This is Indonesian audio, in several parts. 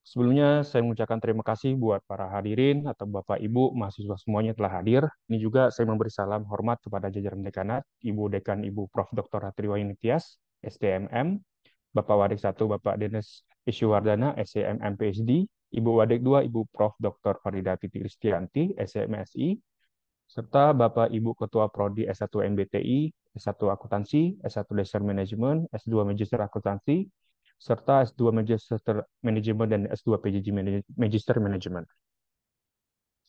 Sebelumnya saya mengucapkan terima kasih buat para hadirin atau Bapak Ibu mahasiswa semuanya telah hadir. Ini juga saya memberi salam hormat kepada jajaran dekanat, Ibu Dekan Ibu Prof. Dr. Hatriwayu Nitiyas, STMM, Bapak Wadik 1 Bapak Denes Isywardana, SCMM PhD, Ibu Wadik 2 Ibu Prof. Dr. Farida Titi Kristianti, SCMSI, serta Bapak Ibu Ketua Prodi S1 MBTI, S1 Akuntansi, S1 Leisure Management, S2 Magister Akuntansi, serta S2 Magister Manajemen dan S2 PJJ Magister Manajemen.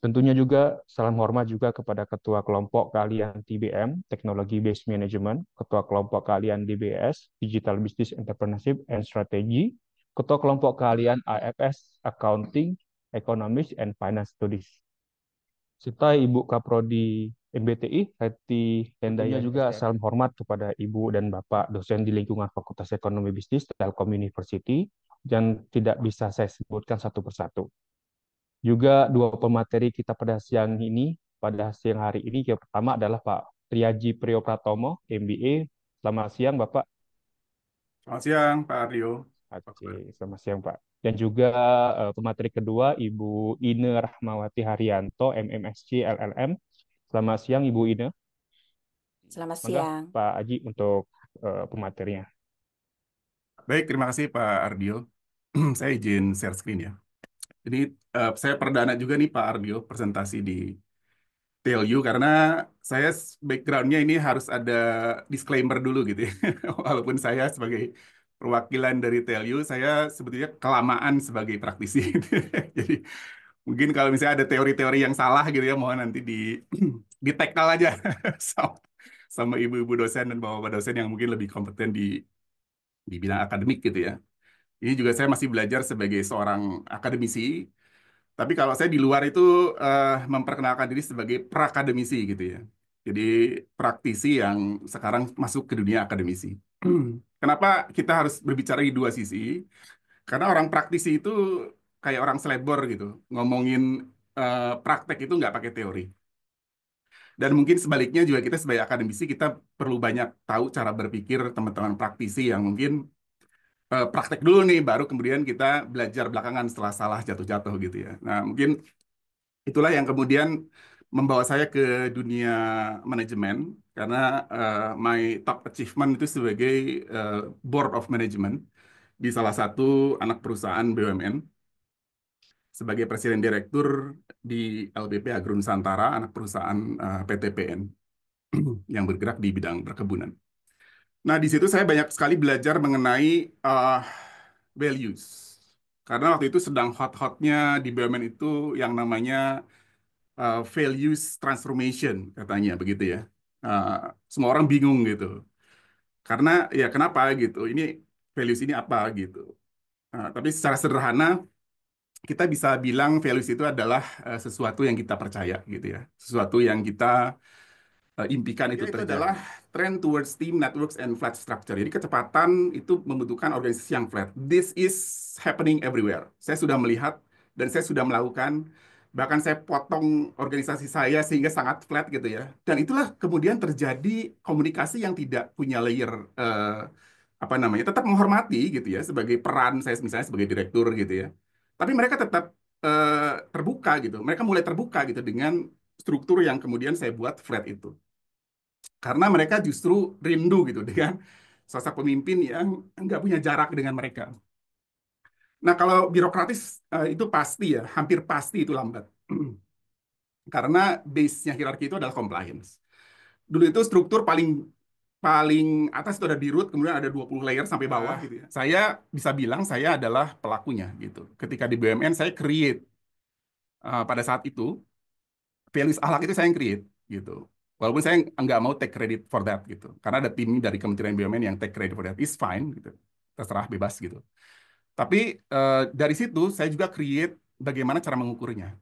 Tentunya juga salam hormat juga kepada Ketua Kelompok kalian TBM, Teknologi Based Management, Ketua Kelompok kalian DBS, Digital Business Entrepreneurship and Strategy, Ketua Kelompok kalian AFS, Accounting, Economics and Finance Studies, serta Ibu Kaprodi MBTI, Heti Hendaya. Juga salam hormat kepada Ibu dan Bapak dosen di lingkungan Fakultas Ekonomi Bisnis Telkom University, dan tidak bisa saya sebutkan satu persatu. Juga dua pemateri kita pada siang ini, pada siang hari ini, yang pertama adalah Pak Triaji Priyopratomo, MBA. Selamat siang, Bapak. Selamat siang, Pak Aryo. Oke, selamat siang, Pak. Dan juga pemateri kedua, Ibu Ine Rahmawati Haryanto, MMSC LLM. Selamat siang, Ibu Ine. Selamat Maka siang. Pak Aji untuk pematerinya. Baik, terima kasih Pak Ardio. Saya izin share screen ya. Jadi saya perdana juga nih Pak Ardio presentasi di TLU karena saya backgroundnya ini harus ada disclaimer dulu gitu ya. Walaupun saya sebagai perwakilan dari TLU, saya sebetulnya kelamaan sebagai praktisi. Jadi mungkin kalau misalnya ada teori-teori yang salah gitu ya, mohon nanti di tackle aja sama, sama ibu-ibu dosen dan bapak-bapak dosen yang mungkin lebih kompeten di bidang akademik gitu ya. Ini juga saya masih belajar sebagai seorang akademisi, tapi kalau saya di luar itu memperkenalkan diri sebagai prakademisi gitu ya. Jadi praktisi yang sekarang masuk ke dunia akademisi. Kenapa kita harus berbicara di dua sisi? Karena orang praktisi itu kayak orang selebor gitu, ngomongin praktek itu nggak pakai teori. Dan mungkin sebaliknya juga kita sebagai akademisi kita perlu banyak tahu cara berpikir teman-teman praktisi yang mungkin praktek dulu nih, baru kemudian kita belajar belakangan setelah salah jatuh-jatuh gitu ya. Nah, mungkin itulah yang kemudian membawa saya ke dunia manajemen, karena my top achievement itu sebagai eh, board of management di salah satu anak perusahaan BUMN, sebagai presiden direktur di LBP Agro Nusantara, anak perusahaan PTPN yang bergerak di bidang perkebunan. Nah, di situ saya banyak sekali belajar mengenai values. Karena waktu itu sedang hot-hotnya di BUMN itu yang namanya values transformation, katanya begitu ya. Uh, Semua orang bingung gitu. Karena ya kenapa gitu, ini values ini apa gitu. Tapi secara sederhana, kita bisa bilang values itu adalah sesuatu yang kita percaya gitu ya. Sesuatu yang kita impikan itu terjadi. Adalah trend towards team networks and flat structure. Jadi kecepatan itu membutuhkan organisasi yang flat. This is happening everywhere. Saya sudah melihat dan saya sudah melakukan. Bahkan saya potong organisasi saya sehingga sangat flat gitu ya. Dan itulah kemudian terjadi komunikasi yang tidak punya layer apa namanya, tetap menghormati gitu ya sebagai peran saya misalnya sebagai direktur gitu ya. Tapi mereka tetap terbuka gitu. Mereka mulai terbuka gitu dengan struktur yang kemudian saya buat flat itu. Karena mereka justru rindu gitu dengan sosok pemimpin yang nggak punya jarak dengan mereka. Nah, kalau birokratis itu pasti ya, hampir pasti itu lambat. Karena base-nya hierarki itu adalah compliance. Dulu itu struktur paling paling atas itu ada di root, kemudian ada 20 layer sampai bawah gitu ya. Saya bisa bilang saya adalah pelakunya gitu. Ketika di BUMN saya create pada saat itu values akhlak itu saya yang create gitu. Walaupun saya nggak mau take credit for that gitu. Karena ada tim dari Kementerian BUMN yang take credit for that. Is fine gitu. Terserah bebas gitu. Tapi dari situ saya juga create bagaimana cara mengukurnya.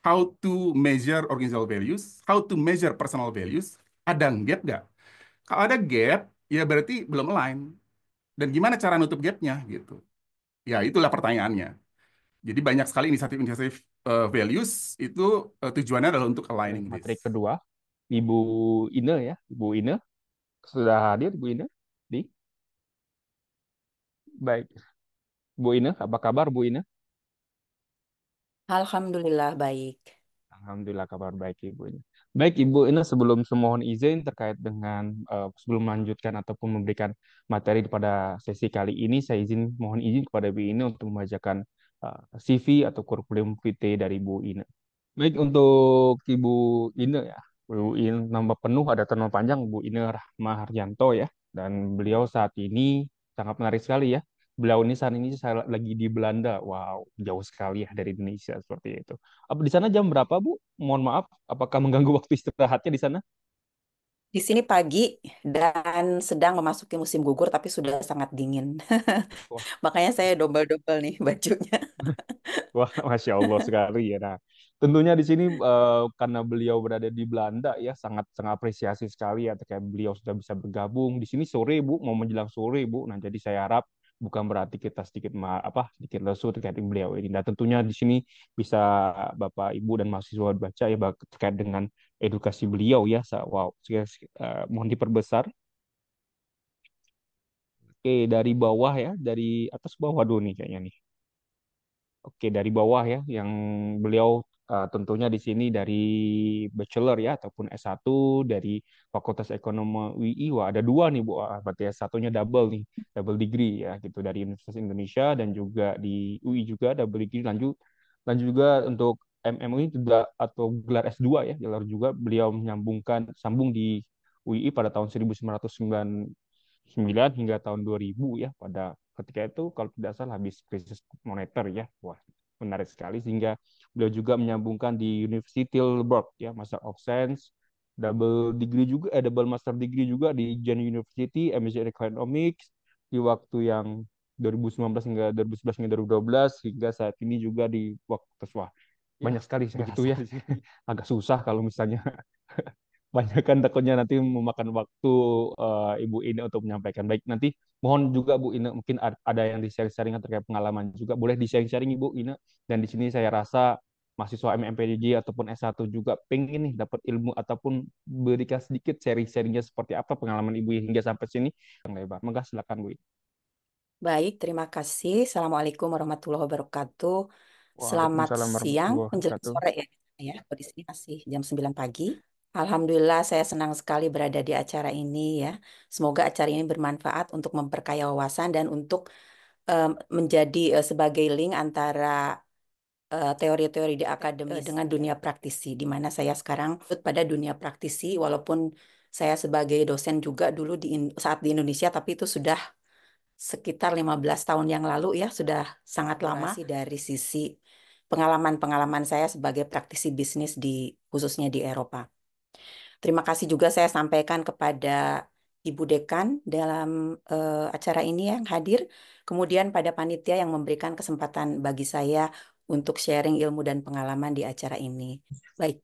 How to measure organizational values, how to measure personal values. Ada gap nggak? Kalau ada gap, ya berarti belum align. Dan gimana cara nutup gapnya gitu. Ya itulah pertanyaannya. Jadi banyak sekali inisiatif-inisiatif values itu tujuannya adalah untuk Dan aligning this. pemateri kedua, Ibu Ine ya. Ibu Ine, sudah hadir Bu Ine? Di? Baik. Bu Ine, apa kabar Bu Ine? Alhamdulillah baik. Alhamdulillah kabar baik Ibu ini. Baik Ibu, ini sebelum semohon izin terkait dengan sebelum melanjutkan ataupun memberikan materi pada sesi kali ini, saya mohon izin kepada Ibu ini untuk membacakan CV atau kurikulum vitae dari Ibu Ine. Baik untuk Ibu Ine ya. Bu Ine nama penuh ada nama panjang Bu Ine Rahma Haryanto ya. Dan beliau saat ini sangat menarik sekali ya. Beliau ini saat ini saya lagi di Belanda. Wow, jauh sekali ya dari Indonesia seperti itu. Apa di sana jam berapa, Bu? Mohon maaf, apakah mengganggu waktu istirahatnya di sana? Di sini pagi dan sedang memasuki musim gugur tapi sudah sangat dingin. Wah, Makanya saya double-double nih bajunya. wah, masya Allah sekali ya. Nah, tentunya di sini karena beliau berada di Belanda ya, sangat sangat apresiasi sekali ya, terkait beliau sudah bisa bergabung di sini sore Bu, mau menjelang sore Bu. Nah, jadi saya harap bukan berarti kita sedikit sedikit lesu terkait dengan beliau ini. Nah, tentunya di sini bisa Bapak Ibu dan mahasiswa baca ya terkait dengan edukasi beliau ya. Wow, mohon diperbesar. Oke, dari bawah ya, dari atas bawah dulu nih kayaknya nih. Oke, dari bawah ya, yang beliau tentunya di sini dari bachelor ya, ataupun S1 dari Fakultas Ekonomi UI. Wah, ada dua nih, Bu. Berarti S1-nya double nih, double degree ya, gitu, dari Universitas Indonesia dan juga di UI juga double degree. Lanjut, lanjut juga untuk MMUI juga atau gelar S2 ya, gelar juga beliau sambung di UI pada tahun 1999 hingga tahun 2000 ya, pada ketika itu kalau tidak salah habis krisis moneter ya. Wah, menarik sekali sehingga beliau juga menyambungkan di University Tilburg ya, Master of Science, double master degree juga di Jena University, MSc Economics di waktu yang 2019 hingga 2011 hingga 2012 hingga saat ini juga di waktu wah banyak sekali begitu ya. Agak susah kalau misalnya banyak kan takutnya nanti memakan waktu Ibu Ine untuk menyampaikan. Baik, nanti mohon juga Bu Ine mungkin ada yang di-sharing-sharing terkait pengalaman juga. Boleh di-sharing-sharing Ibu Ine. Dan di sini saya rasa mahasiswa MMPJ ataupun S1 juga pengen nih dapat ilmu ataupun berikan sedikit sharing-sharingnya seperti apa pengalaman Ibu hingga sampai sini. Yang lebar. Maka silakan Bu Ine. Baik, terima kasih. Assalamualaikum warahmatullahi wabarakatuh. Selamat Waalaikumsalam siang, warahmatullahi menjelang wabarakatuh. sore ya. Ya, kalau di sini masih jam 9 pagi. Alhamdulillah saya senang sekali berada di acara ini ya. Semoga acara ini bermanfaat untuk memperkaya wawasan dan untuk menjadi sebagai link antara teori-teori di akademik dengan dunia praktisi, di mana saya sekarang pada dunia praktisi, walaupun saya sebagai dosen juga dulu saat di Indonesia, tapi itu sudah sekitar 15 tahun yang lalu ya, sudah sangat lama dari sisi pengalaman-pengalaman saya sebagai praktisi bisnis khususnya di Eropa. Terima kasih juga saya sampaikan kepada Ibu Dekan dalam acara ini yang hadir, kemudian pada panitia yang memberikan kesempatan bagi saya untuk sharing ilmu dan pengalaman di acara ini. Baik,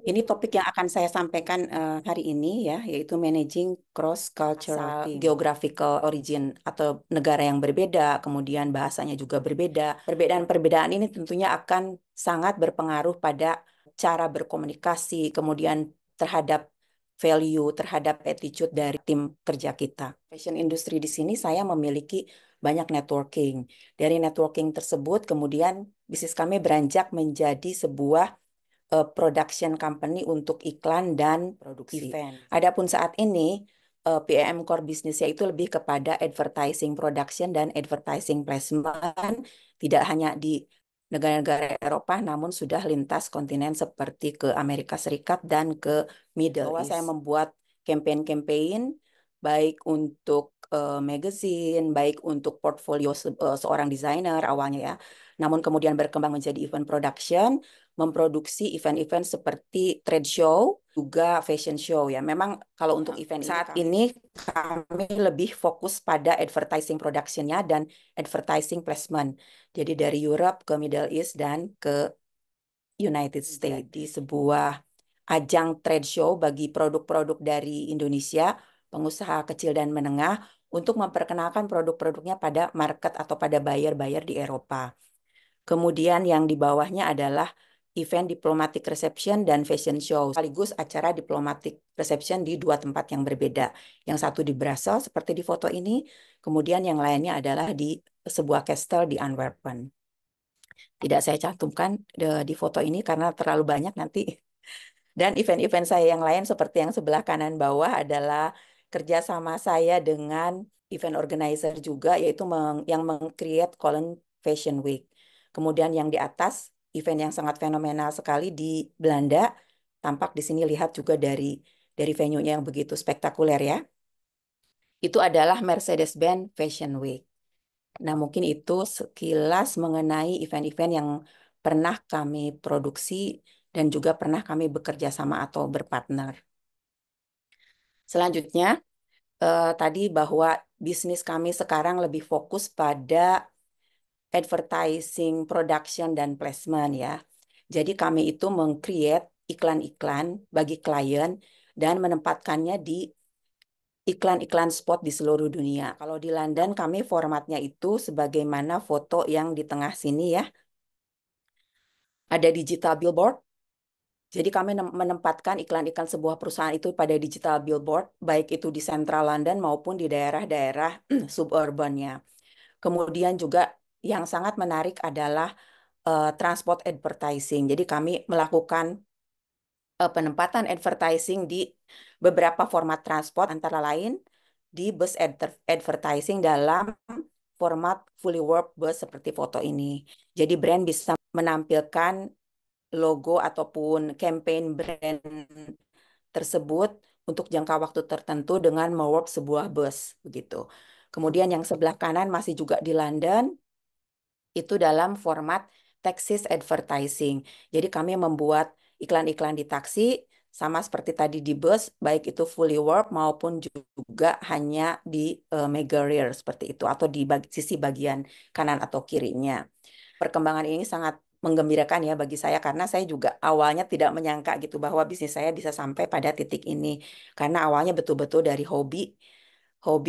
ini topik yang akan saya sampaikan hari ini ya, yaitu managing cross cultural team. Geographical origin atau negara yang berbeda, kemudian bahasanya juga berbeda. Perbedaan-perbedaan ini tentunya akan sangat berpengaruh pada cara berkomunikasi, kemudian terhadap value, terhadap attitude dari tim kerja kita. Fashion industry di sini saya memiliki banyak networking. Dari networking tersebut, kemudian bisnis kami beranjak menjadi sebuah production company untuk iklan dan produksi event. Adapun saat ini PAM core bisnisnya itu lebih kepada advertising production dan advertising placement, tidak hanya di negara-negara Eropa, namun sudah lintas kontinen seperti ke Amerika Serikat dan ke Middle East. Saya membuat campaign-campaign baik untuk magazine, baik untuk portfolio seorang desainer awalnya ya, namun kemudian berkembang menjadi event production, memproduksi event-event seperti trade show, juga fashion show ya. Memang kalau untuk event saat ini kami lebih fokus pada advertising productionnya dan advertising placement. Jadi dari Europe ke Middle East dan ke United States di sebuah ajang trade show bagi produk-produk dari Indonesia, pengusaha kecil dan menengah untuk memperkenalkan produk-produknya pada market atau pada buyer-buyer di Eropa. Kemudian yang di bawahnya adalah event diplomatic reception dan fashion show, sekaligus acara diplomatic reception di dua tempat yang berbeda. Yang satu di Brussels seperti di foto ini, kemudian yang lainnya adalah di sebuah castle di Antwerpen. Tidak saya cantumkan di foto ini karena terlalu banyak nanti. Dan event-event saya yang lain seperti yang sebelah kanan bawah adalah kerjasama saya dengan event organizer juga, yaitu yang meng-create Cologne Fashion Week. Kemudian yang di atas, event yang sangat fenomenal sekali di Belanda, tampak di sini lihat juga dari venue-nya yang begitu spektakuler ya. Itu adalah Mercedes-Benz Fashion Week. Nah, mungkin itu sekilas mengenai event-event yang pernah kami produksi dan juga pernah kami bekerja sama atau berpartner. Selanjutnya, tadi bahwa bisnis kami sekarang lebih fokus pada advertising, production, dan placement ya. Jadi kami itu meng-create iklan-iklan bagi klien dan menempatkannya di iklan-iklan spot di seluruh dunia. Kalau di London kami formatnya itu sebagaimana foto yang di tengah sini ya. Ada digital billboard. Jadi kami menempatkan iklan-iklan sebuah perusahaan itu pada digital billboard, baik itu di Central London maupun di daerah-daerah suburbannya. Kemudian juga yang sangat menarik adalah transport advertising. Jadi kami melakukan penempatan advertising di beberapa format transport, antara lain di bus advertising dalam format fully warped bus seperti foto ini. Jadi brand bisa menampilkan logo ataupun campaign brand tersebut untuk jangka waktu tertentu dengan mewarp sebuah bus begitu. Kemudian yang sebelah kanan masih juga di London, itu dalam format Taxis advertising. Jadi kami membuat iklan-iklan di taksi sama seperti tadi di bus, baik itu fully warp maupun juga hanya di mega rear seperti itu atau di sisi bagian kanan atau kirinya. Perkembangan ini sangat menggembirakan ya bagi saya karena saya juga awalnya tidak menyangka gitu bahwa bisnis saya bisa sampai pada titik ini. Karena awalnya betul-betul dari hobi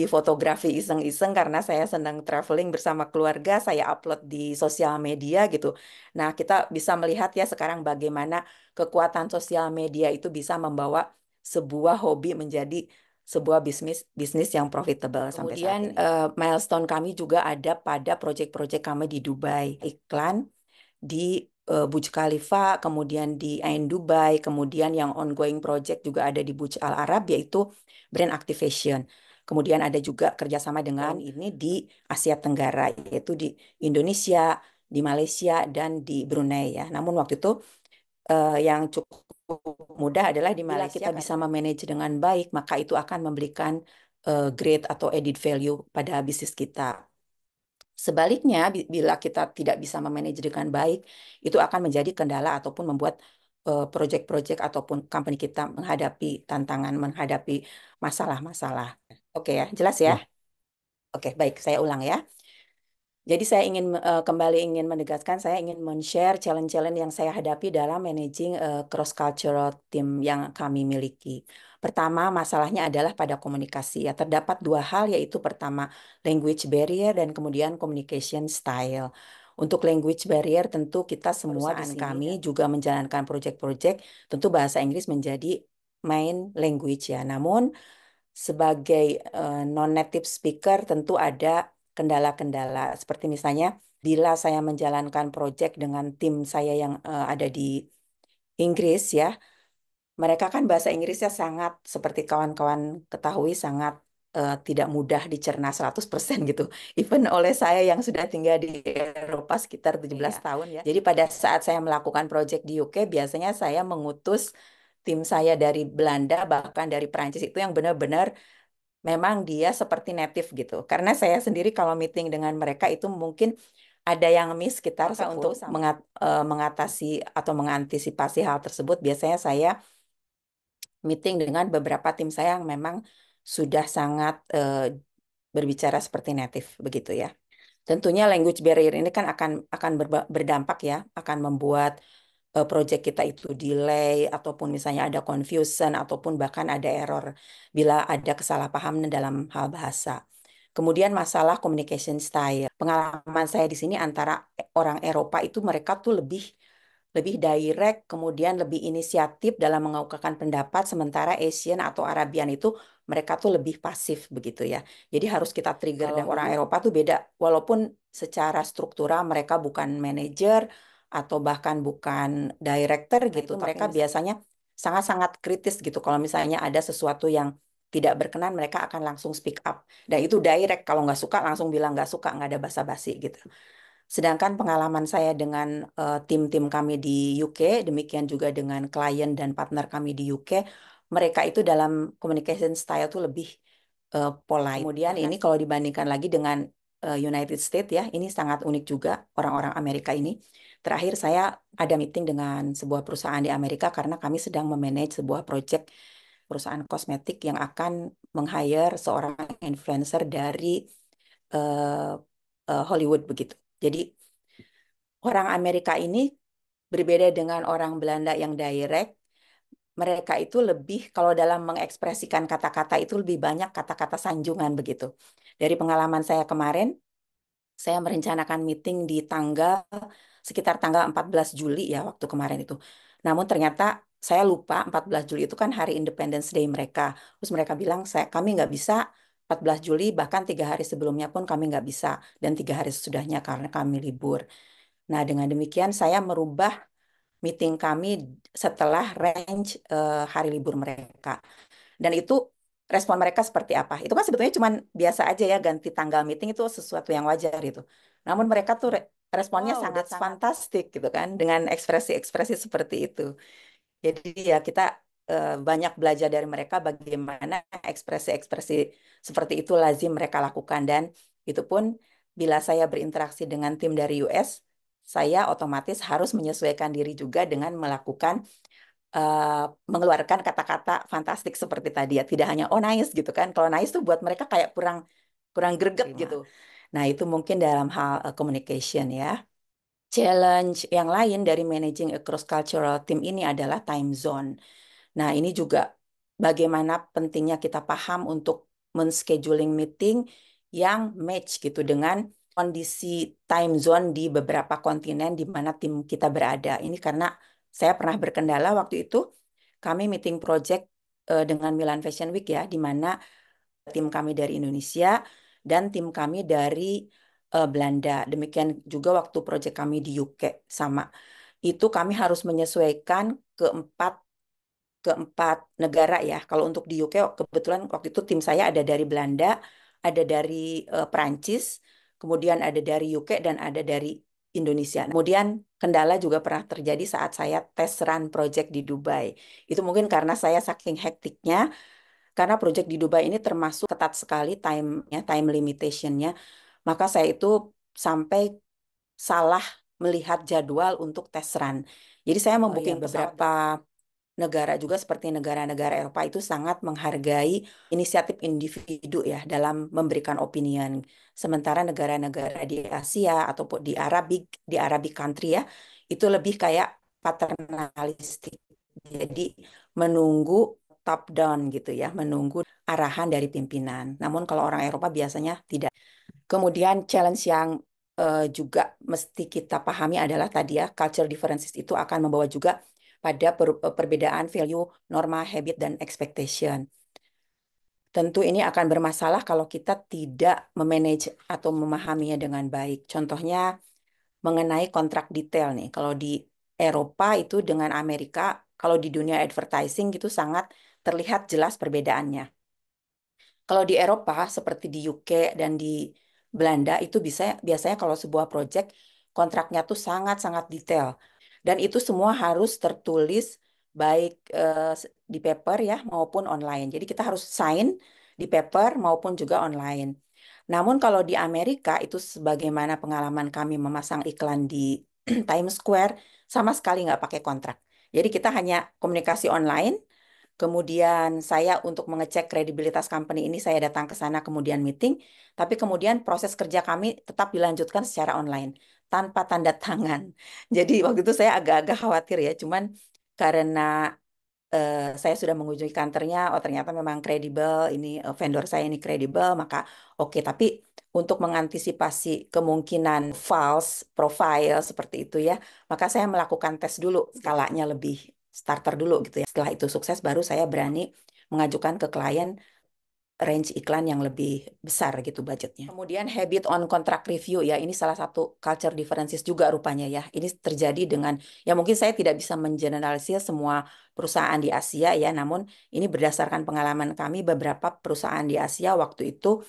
fotografi iseng-iseng karena saya senang traveling bersama keluarga, saya upload di sosial media gitu. Nah, kita bisa melihat ya sekarang bagaimana kekuatan sosial media itu bisa membawa sebuah hobi menjadi sebuah bisnis bisnis yang profitable sampai saat ini. Kemudian milestone kami juga ada pada proyek-proyek kami di Dubai. Iklan di Burj Khalifa, kemudian di Ain Dubai, kemudian yang ongoing project juga ada di Burj Al Arab yaitu brand activation. Kemudian ada juga kerjasama dengan ini di Asia Tenggara, yaitu di Indonesia, di Malaysia, dan di Brunei ya. Namun waktu itu yang cukup mudah adalah di Malaysia kita bisa memanage dengan baik, maka itu akan memberikan grade atau added value pada bisnis kita. Sebaliknya, bila kita tidak bisa memanage dengan baik, itu akan menjadi kendala ataupun membuat proyek-proyek ataupun company kita menghadapi tantangan, menghadapi masalah-masalah. Oke ya, jelas ya? Ya, Oke, baik, saya ulang ya. Jadi saya kembali ingin menegaskan, saya ingin men-share challenge-challenge yang saya hadapi dalam managing cross-cultural team yang kami miliki. Pertama, masalahnya adalah pada komunikasi. Ya, terdapat dua hal, yaitu pertama, language barrier dan kemudian communication style. Untuk language barrier, tentu kita semua di sini kami juga menjalankan proyek-proyek, tentu bahasa Inggris menjadi main language ya. Namun, sebagai non-native speaker tentu ada kendala-kendala. Seperti misalnya, bila saya menjalankan proyek dengan tim saya yang ada di Inggris ya, mereka kan bahasa Inggrisnya sangat, seperti kawan-kawan ketahui, sangat tidak mudah dicerna 100% gitu. Even oleh saya yang sudah tinggal di Eropa sekitar 17 tahun ya. Jadi pada saat saya melakukan proyek di UK, biasanya saya mengutus tim saya dari Belanda, bahkan dari Prancis itu yang benar-benar memang dia seperti native gitu. Karena saya sendiri kalau meeting dengan mereka itu mungkin ada yang miss sekitar untuk mengatasi atau mengantisipasi hal tersebut. Biasanya saya meeting dengan beberapa tim saya yang memang sudah sangat berbicara seperti native begitu ya. Tentunya language barrier ini kan akan berdampak ya, akan membuat project kita itu delay ataupun misalnya ada confusion ataupun bahkan ada error bila ada kesalahpahaman dalam hal bahasa. Kemudian masalah communication style. Pengalaman saya di sini antara orang Eropa itu mereka tuh lebih lebih direct, kemudian lebih inisiatif dalam mengungkapkan pendapat, sementara Asian atau Arabian itu mereka tuh lebih pasif begitu ya. Jadi harus kita trigger. Dan orang Kalau Eropa tuh beda, walaupun secara struktural mereka bukan manajer atau bahkan bukan director gitu, itu mereka biasanya sangat-sangat kritis gitu. Kalau misalnya ada sesuatu yang tidak berkenan, mereka akan langsung speak up. Dan itu direct, kalau nggak suka langsung bilang nggak suka, nggak ada basa-basi gitu. Sedangkan pengalaman saya dengan tim-tim kami di UK, demikian juga dengan klien dan partner kami di UK, mereka itu dalam communication style tuh lebih polite. Kemudian ini kalau dibandingkan lagi dengan United States ya, ini sangat unik juga orang-orang Amerika ini. Terakhir saya ada meeting dengan sebuah perusahaan di Amerika karena kami sedang memanage sebuah project perusahaan kosmetik yang akan meng-hire seorang influencer dari eh, Hollywood begitu. Jadi orang Amerika ini berbeda dengan orang Belanda yang direct. Mereka itu lebih, kalau dalam mengekspresikan kata-kata itu lebih banyak kata-kata sanjungan begitu. Dari pengalaman saya kemarin, saya merencanakan meeting di sekitar tanggal 14 Juli ya waktu kemarin itu. Namun ternyata saya lupa 14 Juli itu kan hari Independence Day mereka. Terus mereka bilang kami nggak bisa 14 Juli, bahkan 3 hari sebelumnya pun kami nggak bisa, dan 3 hari sesudahnya karena kami libur. Nah, dengan demikian saya merubah meeting kami setelah range hari libur mereka. Dan itu respon mereka seperti apa? Itu kan sebetulnya cuma biasa aja ya, ganti tanggal meeting itu sesuatu yang wajar itu. Namun mereka tuh responnya sangat fantastik gitu kan, dengan ekspresi-ekspresi seperti itu. Jadi ya kita banyak belajar dari mereka bagaimana ekspresi-ekspresi seperti itu lazim mereka lakukan. Dan itu pun bila saya berinteraksi dengan tim dari US, saya otomatis harus menyesuaikan diri juga dengan melakukan mengeluarkan kata-kata fantastik seperti tadi ya. Tidak hanya oh nice gitu kan. Kalau nice tuh buat mereka kayak kurang kurang greget gitu. Nah, itu mungkin dalam hal communication ya. Challenge yang lain dari managing a cross-cultural team ini adalah time zone. Nah, ini juga bagaimana pentingnya kita paham untuk men-scheduling meeting yang match gitu dengan kondisi time zone di beberapa kontinen di mana tim kita berada. Ini karena saya pernah berkendala waktu itu kami meeting project dengan Milan Fashion Week ya, di mana tim kami dari Indonesia dan tim kami dari Belanda. Demikian juga waktu project kami di UK sama. Itu kami harus menyesuaikan keempat keempat negara ya. Kalau untuk di UK kebetulan waktu itu tim saya ada dari Belanda, ada dari Perancis, kemudian ada dari UK dan ada dari Indonesia. Kemudian kendala juga pernah terjadi saat saya tes run project di Dubai. Itu mungkin karena saya saking hektiknya, karena project di Dubai ini termasuk ketat sekali time limitationnya. Maka saya itu sampai salah melihat jadwal untuk tes run. Jadi saya membooking beberapa negara juga seperti negara-negara Eropa itu sangat menghargai inisiatif individu ya dalam memberikan opinion. Sementara negara-negara di Asia ataupun di Arabic country ya itu lebih kayak paternalistik. Jadi menunggu top down gitu ya, menunggu arahan dari pimpinan. Namun kalau orang Eropa biasanya tidak. Kemudian challenge yang juga mesti kita pahami adalah tadi ya, culture differences itu akan membawa juga pada perbedaan value, norma, habit, dan expectation. Tentu ini akan bermasalah kalau kita tidak memanage atau memahaminya dengan baik. Contohnya mengenai kontrak detail nih. Kalau di Eropa itu dengan Amerika, kalau di dunia advertising gitu sangat terlihat jelas perbedaannya. Kalau di Eropa seperti di UK dan di Belanda itu biasanya kalau sebuah project kontraknya tuh sangat-sangat detail. Dan itu semua harus tertulis baik di paper ya maupun online. Jadi kita harus sign di paper maupun juga online. Namun kalau di Amerika itu sebagaimana pengalaman kami memasang iklan di Times Square sama sekali nggak pakai kontrak. Jadi kita hanya komunikasi online. Kemudian saya untuk mengecek kredibilitas company ini saya datang ke sana kemudian meeting, tapi kemudian proses kerja kami tetap dilanjutkan secara online tanpa tanda tangan. Jadi waktu itu saya agak-agak khawatir ya, cuman karena saya sudah mengunjungi kantornya, oh ternyata memang kredibel, ini vendor saya ini kredibel, maka oke. Tapi untuk mengantisipasi kemungkinan false profile seperti itu ya, maka saya melakukan tes dulu, skalanya lebih starter dulu gitu ya. Setelah itu sukses, baru saya berani mengajukan ke klien range iklan yang lebih besar gitu budgetnya. Kemudian habit on contract review ya, ini salah satu culture differences juga rupanya ya. Ini terjadi dengan, ya mungkin saya tidak bisa mengeneralisir semua perusahaan di Asia ya, namun ini berdasarkan pengalaman kami beberapa perusahaan di Asia waktu itu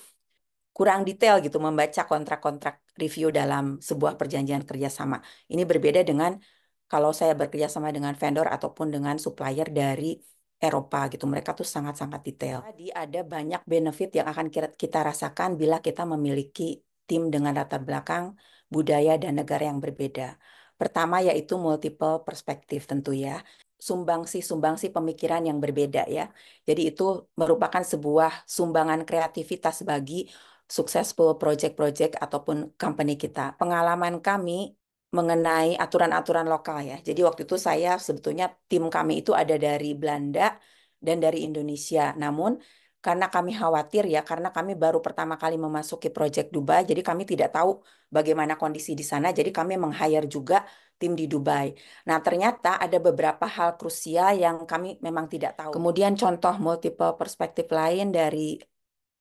kurang detail gitu membaca kontrak-kontrak review dalam sebuah perjanjian kerjasama. Ini berbeda dengan kalau saya bekerja sama dengan vendor ataupun dengan supplier dari Eropa gitu. Mereka tuh sangat-sangat detail. Jadi ada banyak benefit yang akan kita rasakan bila kita memiliki tim dengan latar belakang, budaya, dan negara yang berbeda. Pertama yaitu multiple perspektif tentu ya. Sumbangsi-sumbangsi pemikiran yang berbeda ya. Jadi itu merupakan sebuah sumbangan kreativitas bagi successful project-project ataupun company kita. Pengalaman kami mengenai aturan-aturan lokal ya. Jadi waktu itu saya sebetulnya tim kami itu ada dari Belanda dan dari Indonesia. Namun karena kami khawatir ya, karena kami baru pertama kali memasuki project Dubai, jadi kami tidak tahu bagaimana kondisi di sana. Jadi kami meng-hire juga tim di Dubai. Nah, ternyata ada beberapa hal krusial yang kami memang tidak tahu. Kemudian contoh multiple perspektif lain dari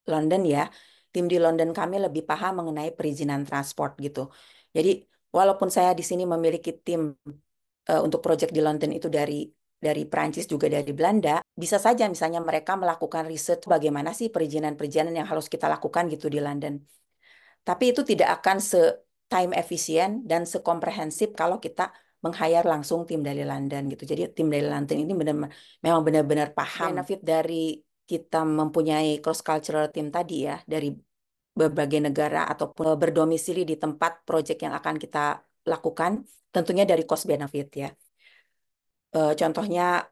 London ya. Tim di London kami lebih paham mengenai perizinan transport gitu. Jadi walaupun saya di sini memiliki tim untuk proyek di London itu dari Prancis juga dari Belanda, bisa saja misalnya mereka melakukan riset bagaimana sih perizinan-perizinan yang harus kita lakukan gitu di London. Tapi itu tidak akan time efisien dan sekomprehensif kalau kita meng-hire langsung tim dari London gitu. Jadi tim dari London ini memang benar-benar paham benefit dari kita mempunyai cross cultural team tadi ya dari berbagai negara ataupun berdomisili di tempat proyek yang akan kita lakukan, tentunya dari cost benefit ya. Contohnya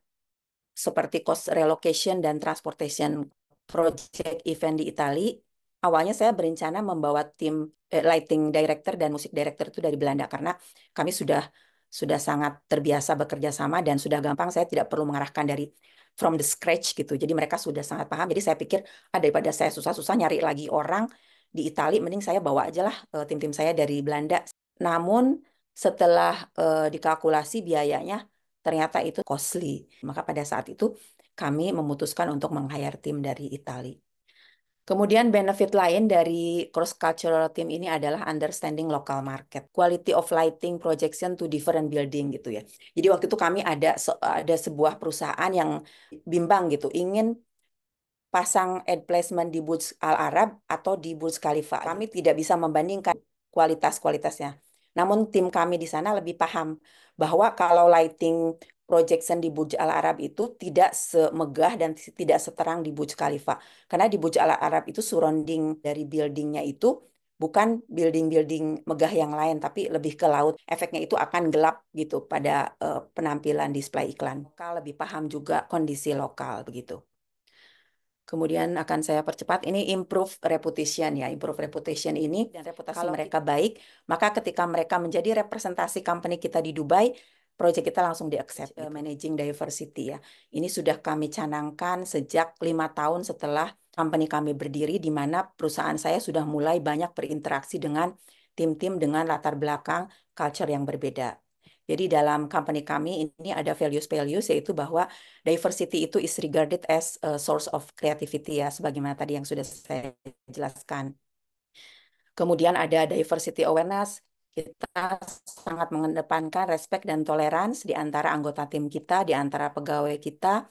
seperti cost relocation dan transportation project event di Italia. Awalnya saya berencana membawa tim lighting director dan musik director itu dari Belanda karena kami sudah sangat terbiasa bekerja sama dan sudah gampang, saya tidak perlu mengarahkan dari from the scratch gitu. Jadi mereka sudah sangat paham. Jadi saya pikir daripada saya susah-susah nyari lagi orang di Italia, mending saya bawa aja lah tim-tim saya dari Belanda. Namun setelah dikalkulasi biayanya ternyata itu costly. Maka pada saat itu kami memutuskan untuk meng-hire tim dari Italia. Kemudian benefit lain dari cross-cultural team ini adalah understanding local market, quality of lighting projection to different building gitu ya. Jadi waktu itu kami ada sebuah perusahaan yang bimbang gitu, ingin pasang ad placement di Burj Al Arab atau di Burj Khalifa. Kami tidak bisa membandingkan kualitas-kualitasnya. Namun tim kami di sana lebih paham bahwa kalau lighting projection di Burj Al Arab itu tidak semegah dan tidak seterang di Burj Khalifa. Karena di Burj Al Arab itu surrounding dari buildingnya itu bukan building-building megah yang lain, tapi lebih ke laut. Efeknya itu akan gelap gitu pada penampilan display iklan. Lokal lebih paham juga kondisi lokal begitu. Kemudian akan saya percepat, ini improve reputation ya. Improve reputation ini, dan reputasi kalau mereka baik, maka ketika mereka menjadi representasi company kita di Dubai, proyek kita langsung di-accept. Managing diversity ya. Ini sudah kami canangkan sejak 5 tahun setelah company kami berdiri, di mana perusahaan saya sudah mulai banyak berinteraksi dengan tim-tim dengan latar belakang culture yang berbeda. Jadi dalam company kami ini ada values-values yaitu bahwa diversity itu is regarded as a source of creativity ya, sebagaimana tadi yang sudah saya jelaskan. Kemudian ada diversity awareness, kita sangat mengedepankan respect dan toleransi di antara anggota tim kita, di antara pegawai kita,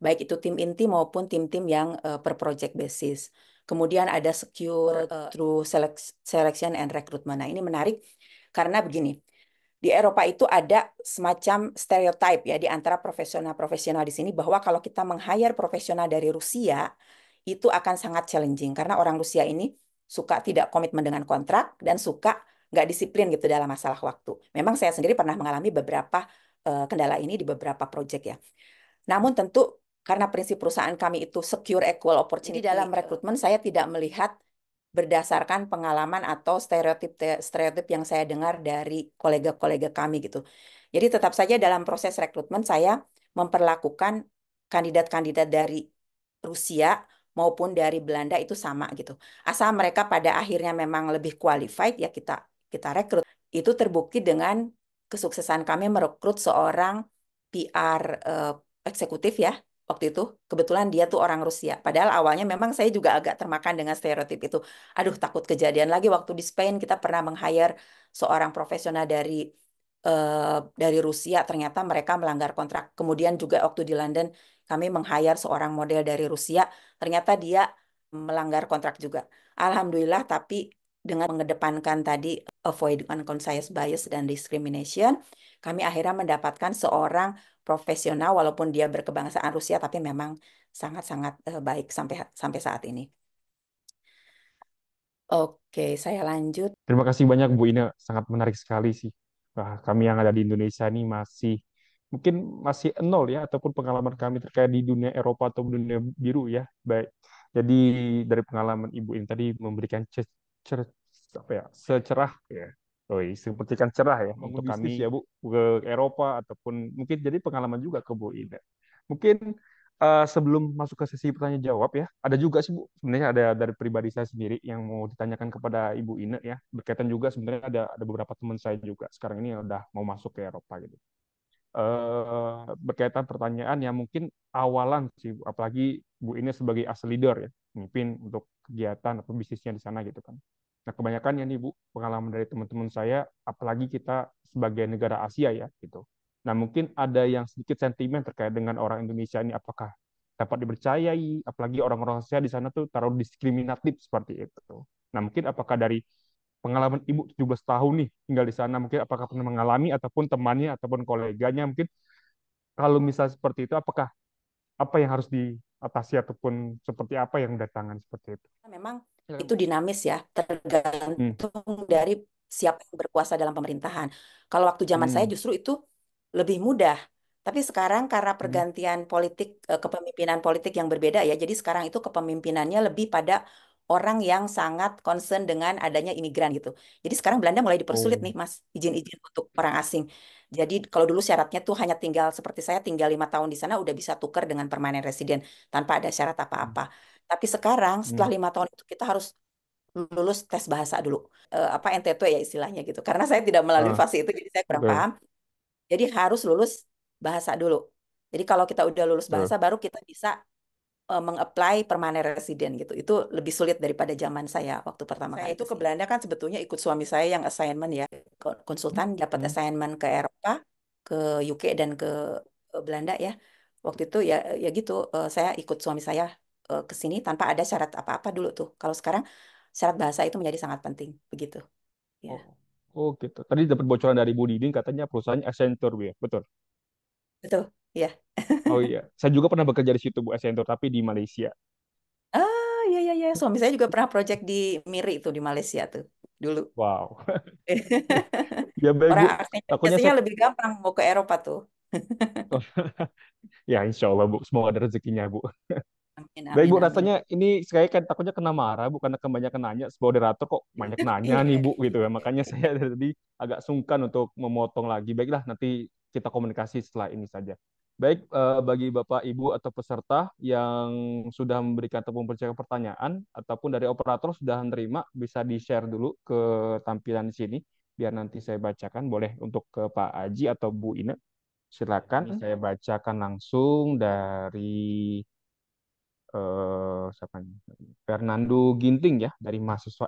baik itu tim inti maupun tim-tim yang per project basis. Kemudian ada secure through selection and recruitment. Nah ini menarik karena begini, di Eropa itu ada semacam stereotype ya di antara profesional-profesional di sini bahwa kalau kita meng-hire profesional dari Rusia itu akan sangat challenging karena orang Rusia ini suka tidak komitmen dengan kontrak dan suka nggak disiplin gitu dalam masalah waktu. Memang saya sendiri pernah mengalami beberapa kendala ini di beberapa proyek ya. Namun tentu karena prinsip perusahaan kami itu secure equal opportunity, dalam rekrutmen saya tidak melihat berdasarkan pengalaman atau stereotip yang saya dengar dari kolega-kolega kami gitu. Jadi tetap saja dalam proses rekrutmen saya memperlakukan kandidat-kandidat dari Rusia maupun dari Belanda itu sama gitu. Asal mereka pada akhirnya memang lebih qualified ya kita rekrut. Itu terbukti dengan kesuksesan kami merekrut seorang PR eksekutif ya waktu itu. Kebetulan dia tuh orang Rusia. Padahal awalnya memang saya juga agak termakan dengan stereotip itu. Aduh, takut kejadian lagi waktu di Spain kita pernah meng-hire seorang profesional dari Rusia. Ternyata mereka melanggar kontrak. Kemudian juga waktu di London kami meng-hire seorang model dari Rusia. Ternyata dia melanggar kontrak juga. Alhamdulillah, tapi dengan mengedepankan tadi avoid unconscious bias dan discrimination, kami akhirnya mendapatkan seorang profesional walaupun dia berkebangsaan Rusia tapi memang sangat-sangat baik sampai sampai saat ini. Oke, saya lanjut. Terima kasih banyak Bu Ina, sangat menarik sekali sih. Wah, kami yang ada di Indonesia ini mungkin masih nol ya, ataupun pengalaman kami terkait di dunia Eropa atau dunia biru ya. Baik. Jadi dari pengalaman Ibu ini tadi memberikan apa ya, secerah ya. Seperti kan cerah ya untuk kami ya Bu ke Eropa ataupun mungkin jadi pengalaman juga ke Bu Ina. Mungkin sebelum masuk ke sesi pertanyaan jawab ya, ada juga sih Bu, sebenarnya ada dari pribadi saya sendiri yang mau ditanyakan kepada Ibu Ine ya, berkaitan juga sebenarnya ada beberapa teman saya juga sekarang ini yang udah mau masuk ke Eropa gitu. Berkaitan pertanyaan yang mungkin awalan sih, Bu, apalagi Bu Ine sebagai as leader ya, memimpin untuk kegiatan atau bisnisnya di sana gitu kan. Nah, kebanyakan ya nih Bu, pengalaman dari teman-teman saya, apalagi kita sebagai negara Asia ya gitu. Nah, mungkin ada yang sedikit sentimen terkait dengan orang Indonesia ini, apakah dapat dipercayai, apalagi orang-orang Asia di sana tuh taruh diskriminatif seperti itu. Nah, mungkin apakah dari pengalaman Ibu 17 tahun nih tinggal di sana, mungkin apakah pernah mengalami ataupun temannya ataupun koleganya, mungkin kalau misal seperti itu, apakah apa yang harus diatasi ataupun seperti apa yang datangan seperti itu? Memang Ya, itu Bu. dinamis ya, Hmm. tergantung dari siapa yang berkuasa dalam pemerintahan. Kalau waktu zaman saya Hmm. justru itu lebih mudah. Tapi sekarang karena Hmm. pergantian politik, kepemimpinan politik yang berbeda ya, jadi sekarang itu kepemimpinannya lebih pada orang yang sangat concern dengan adanya imigran gitu. Jadi sekarang Belanda mulai dipersulit Oh. nih, Mas, izin-izin untuk orang asing. Jadi kalau dulu syaratnya tuh hanya tinggal seperti saya tinggal 5 tahun di sana udah bisa tukar dengan permanen resident tanpa ada syarat Hmm. apa-apa. Tapi sekarang Hmm. setelah 5 tahun itu kita harus lulus tes bahasa dulu. Apa NTT ya istilahnya gitu. Karena saya tidak melalui Ah, fase itu jadi saya kurang betul, paham. Jadi harus lulus bahasa dulu. Jadi kalau kita udah lulus betul. bahasa baru kita bisa meng-apply permanent resident gitu. Itu lebih sulit daripada zaman saya waktu pertama kali itu ke Belanda kan sebetulnya ikut suami saya yang assignment ya. Konsultan dapat Hmm. assignment ke Eropa, ke UK dan ke Belanda ya. Waktu itu ya ya gitu saya ikut suami saya ke sini tanpa ada syarat apa-apa dulu tuh. Kalau sekarang syarat bahasa itu menjadi sangat penting begitu. Ya. Oh, oh gitu. Tadi dapat bocoran dari Bu Didin katanya perusahaannya Accenture, Bu ya, betul. Betul. Ya. Oh iya, saya juga pernah bekerja di situ Bu Accenture, tapi di Malaysia. Ah, ya ya ya. Suami saya juga pernah project di MIRI itu di Malaysia tuh dulu. Wow. Ya baik Orang Bu, aksennya takutnya biasanya saya. lebih gampang mau ke Eropa tuh. Ya insya Allah Bu, semoga ada rezekinya Bu. Amin, Baik amin, Bu, amin. rasanya ini saya kan takutnya kena marah Bu karena kebanyakan nanya. Sebagai moderator kok banyak nanya nih Iya. Bu gitu ya. Makanya saya dari tadi agak sungkan untuk memotong lagi. Baiklah, nanti kita komunikasi setelah ini saja. Baik, bagi Bapak, Ibu, atau peserta yang sudah memberikan ataupun mempercayakan pertanyaan, ataupun dari operator sudah menerima, bisa di-share dulu ke tampilan di sini, biar nanti saya bacakan. Boleh untuk ke Pak Aji atau Bu Ine. Silakan, saya bacakan langsung dari siapa nih? Fernando Ginting ya dari mahasiswa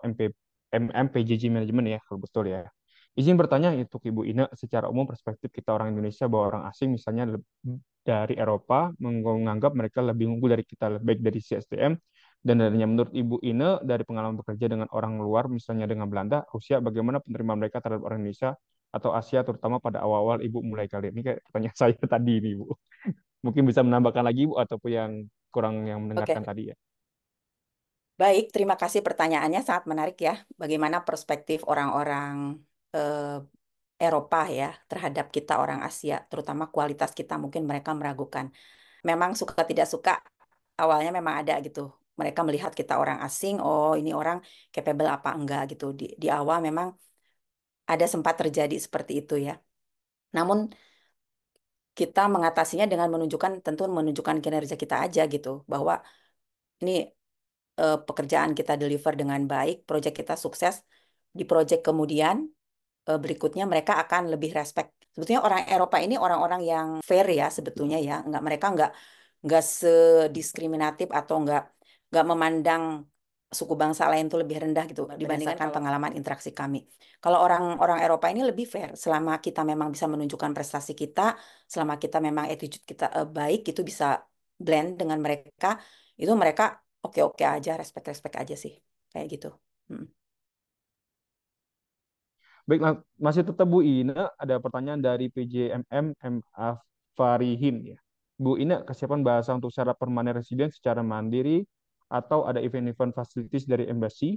MPJJ Management ya kalau betul ya. Izin bertanya untuk Ibu Ine, secara umum perspektif kita orang Indonesia bahwa orang asing misalnya dari Eropa menganggap mereka lebih unggul dari kita, baik dari sisi SDM dan adanya menurut Ibu Ine dari pengalaman bekerja dengan orang luar misalnya dengan Belanda, Rusia, bagaimana penerimaan mereka terhadap orang Indonesia atau Asia terutama pada awal-awal Ibu mulai kali ini kayak pertanyaan saya tadi nih Bu. Mungkin bisa menambahkan lagi Bu ataupun yang kurang yang Oke, mendengarkan tadi ya. baik. Terima kasih pertanyaannya sangat menarik ya. Bagaimana perspektif orang-orang Eropa ya terhadap kita orang Asia, terutama kualitas kita mungkin mereka meragukan. Memang suka tidak suka awalnya memang ada gitu. Mereka melihat kita orang asing, oh ini orang capable apa enggak gitu. Di awal memang ada sempat terjadi seperti itu ya. Namun kita mengatasinya dengan menunjukkan tentu menunjukkan kinerja kita aja gitu bahwa ini pekerjaan kita deliver dengan baik, proyek kita sukses, di proyek kemudian berikutnya mereka akan lebih respect. Sebetulnya orang Eropa ini orang-orang yang fair ya sebetulnya ya, mereka nggak sediskriminatif atau nggak memandang suku bangsa lain itu lebih rendah gitu dibandingkan pengalaman interaksi kami. Kalau orang-orang Eropa ini lebih fair, selama kita memang bisa menunjukkan prestasi kita, selama kita memang attitude kita baik, itu bisa blend dengan mereka, itu mereka oke-oke aja, respect-respect aja sih, kayak gitu. Mm. Baik, masih tetap Bu Ina, ada pertanyaan dari PJMM M Afarihin ya. Bu Ina, kesiapan bahasa untuk syarat permanent resident secara mandiri atau ada event-event facilities dari embassy?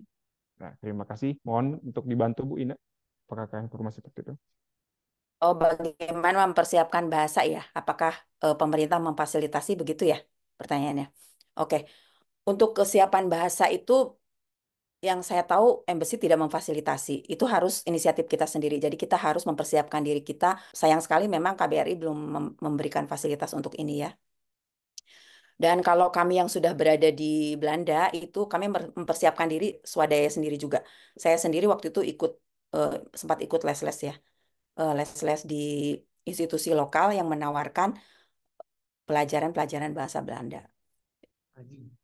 Nah, terima kasih. Mohon untuk dibantu Bu Ina. Apakah ada informasi seperti itu? Oh, bagaimana mempersiapkan bahasa ya? Apakah pemerintah memfasilitasi begitu ya? Pertanyaannya. Oke, untuk kesiapan bahasa itu yang saya tahu embassy tidak memfasilitasi. Itu harus inisiatif kita sendiri. Jadi kita harus mempersiapkan diri kita. Sayang sekali memang KBRI belum memberikan fasilitas untuk ini ya. Dan kalau kami yang sudah berada di Belanda itu kami mempersiapkan diri swadaya sendiri juga. Saya sendiri waktu itu eh, sempat ikut les-les ya. Les-les di institusi lokal yang menawarkan pelajaran-pelajaran bahasa Belanda.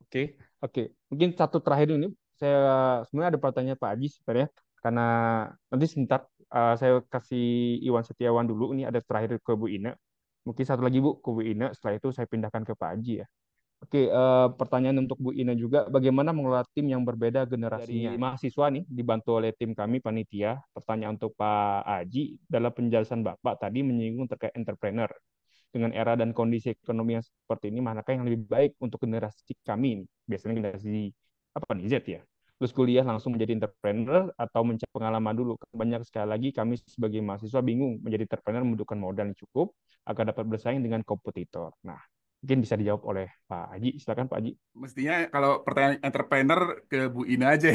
Oke, oke. Mungkin satu terakhir ini, saya sebenarnya ada pertanyaan Pak Aji sebenarnya, karena nanti sebentar saya kasih Iwan Setiawan dulu. Ini ada terakhir ke Bu Ina. Mungkin satu lagi Bu ke Bu Ina. Setelah itu saya pindahkan ke Pak Aji ya. Oke, pertanyaan untuk Bu Ina juga, bagaimana mengelola tim yang berbeda generasinya? Dari mahasiswa nih, dibantu oleh tim kami, panitia. Pertanyaan untuk Pak Aji, dalam penjelasan Bapak tadi menyinggung terkait entrepreneur. Dengan era dan kondisi ekonomi yang seperti ini, manakah yang lebih baik untuk generasi kami? Biasanya generasi apa nih, Z ya? Terus kuliah langsung menjadi entrepreneur atau mencari pengalaman dulu. Banyak sekali lagi kami sebagai mahasiswa bingung menjadi entrepreneur membutuhkan modal yang cukup agar dapat bersaing dengan kompetitor. Nah, mungkin bisa dijawab oleh Pak Haji. Silakan Pak Haji. Mestinya kalau pertanyaan entrepreneur ke Bu Ina aja.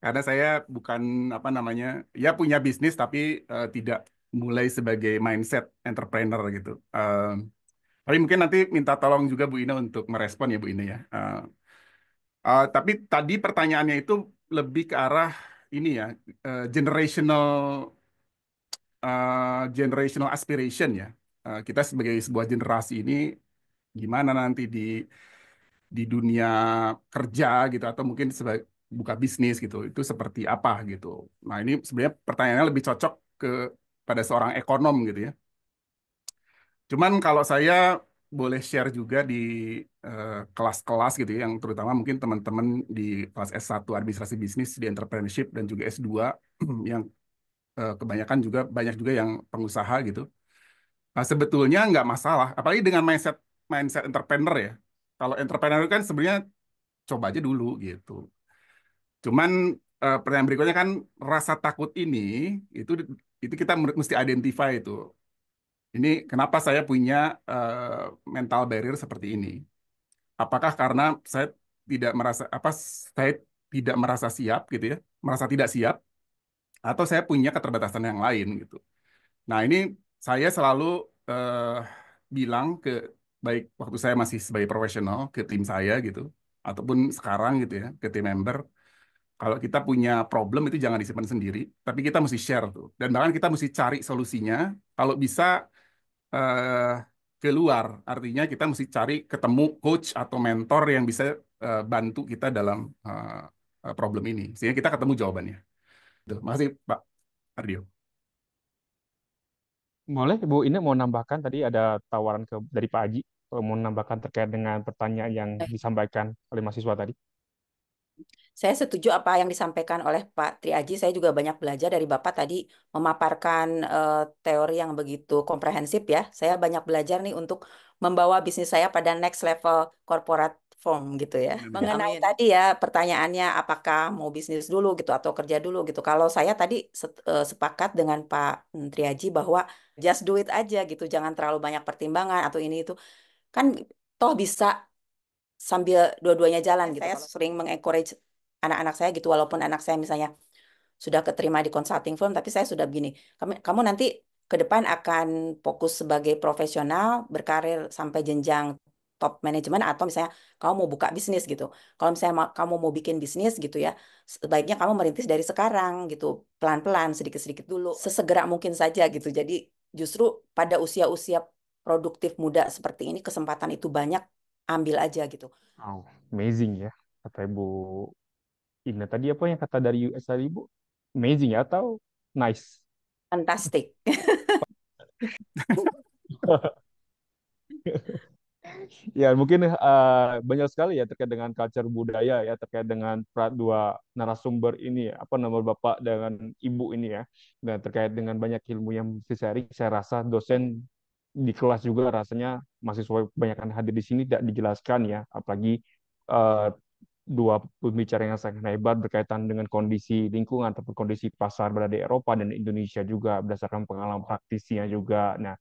Karena saya bukan apa namanya, ya punya bisnis tapi tidak mulai sebagai mindset entrepreneur gitu. Tapi mungkin nanti minta tolong juga Bu Ina untuk merespon ya Bu Ina ya. Tapi tadi pertanyaannya itu lebih ke arah ini ya, generational generational aspiration ya. Kita sebagai sebuah generasi ini gimana nanti di dunia kerja gitu atau mungkin sebagai buka bisnis gitu itu seperti apa gitu. Nah ini sebenarnya pertanyaannya lebih cocok ke pada seorang ekonom gitu ya. Cuman kalau saya boleh share juga di kelas-kelas gitu ya, yang terutama mungkin teman-teman di kelas S1 Administrasi Bisnis di Entrepreneurship dan juga S2 yang kebanyakan juga banyak juga yang pengusaha gitu. Nah, sebetulnya nggak masalah, apalagi dengan mindset mindset entrepreneur ya. Kalau entrepreneur kan sebenarnya coba aja dulu gitu. Cuman pertanyaan berikutnya kan rasa takut ini itu itu kita mesti identify itu. Ini kenapa saya punya mental barrier seperti ini? Apakah karena saya tidak merasa apa saya tidak merasa siap gitu ya, merasa tidak siap, atau saya punya keterbatasan yang lain gitu. Nah ini saya selalu eh, bilang ke baik waktu saya masih sebagai profesional ke tim saya gitu, ataupun sekarang gitu ya ke tim member. Kalau kita punya problem itu jangan disimpan sendiri, tapi kita mesti share tuh. Dan bahkan kita mesti cari solusinya. Kalau bisa eh, keluar, artinya kita mesti cari ketemu coach atau mentor yang bisa bantu kita dalam problem ini. Sehingga kita ketemu jawabannya. Tuh, makasih Pak Ardio. Boleh Bu Ina mau nambahkan tadi ada tawaran dari Pak Haji, mau nambahkan terkait dengan pertanyaan yang disampaikan oleh mahasiswa tadi. Saya setuju apa yang disampaikan oleh Pak Triaji. Saya juga banyak belajar dari Bapak tadi memaparkan teori yang begitu komprehensif ya. Saya banyak belajar nih untuk membawa bisnis saya pada next level corporate form gitu ya. Amin. Mengenai Amin. tadi ya pertanyaannya apakah mau bisnis dulu gitu atau kerja dulu gitu. Kalau saya tadi sepakat dengan Pak Triaji bahwa just do it aja gitu. Jangan terlalu banyak pertimbangan atau ini itu. Kan toh bisa sambil dua-duanya jalan gitu. Saya sering mengencourage anak-anak saya gitu, walaupun anak saya misalnya sudah keterima di consulting firm, tapi saya sudah begini, kamu nanti ke depan akan fokus sebagai profesional, berkarir sampai jenjang top manajemen, atau misalnya kamu mau buka bisnis gitu. Kalau misalnya kamu mau bikin bisnis gitu ya, sebaiknya kamu merintis dari sekarang gitu, pelan-pelan, sedikit-sedikit dulu, sesegera mungkin saja gitu. Jadi justru pada usia-usia produktif muda seperti ini, kesempatan itu banyak, ambil aja gitu. Oh, amazing ya. Kata Ibu Ina tadi apa yang kata dari US tadi Ibu? Amazing ya atau nice? Fantastic. Ya, mungkin banyak sekali ya terkait dengan culture budaya ya, terkait dengan dua narasumber ini, apa nomor Bapak dengan Ibu ini ya, dan terkait dengan banyak ilmu yang mesti sharing, saya rasa dosen di kelas juga rasanya mahasiswa banyak yang hadir di sini tidak dijelaskan ya, apalagi eh, dua pembicara yang sangat hebat berkaitan dengan kondisi lingkungan ataupun kondisi pasar berada di Eropa dan Indonesia juga berdasarkan pengalaman praktisinya juga. Nah,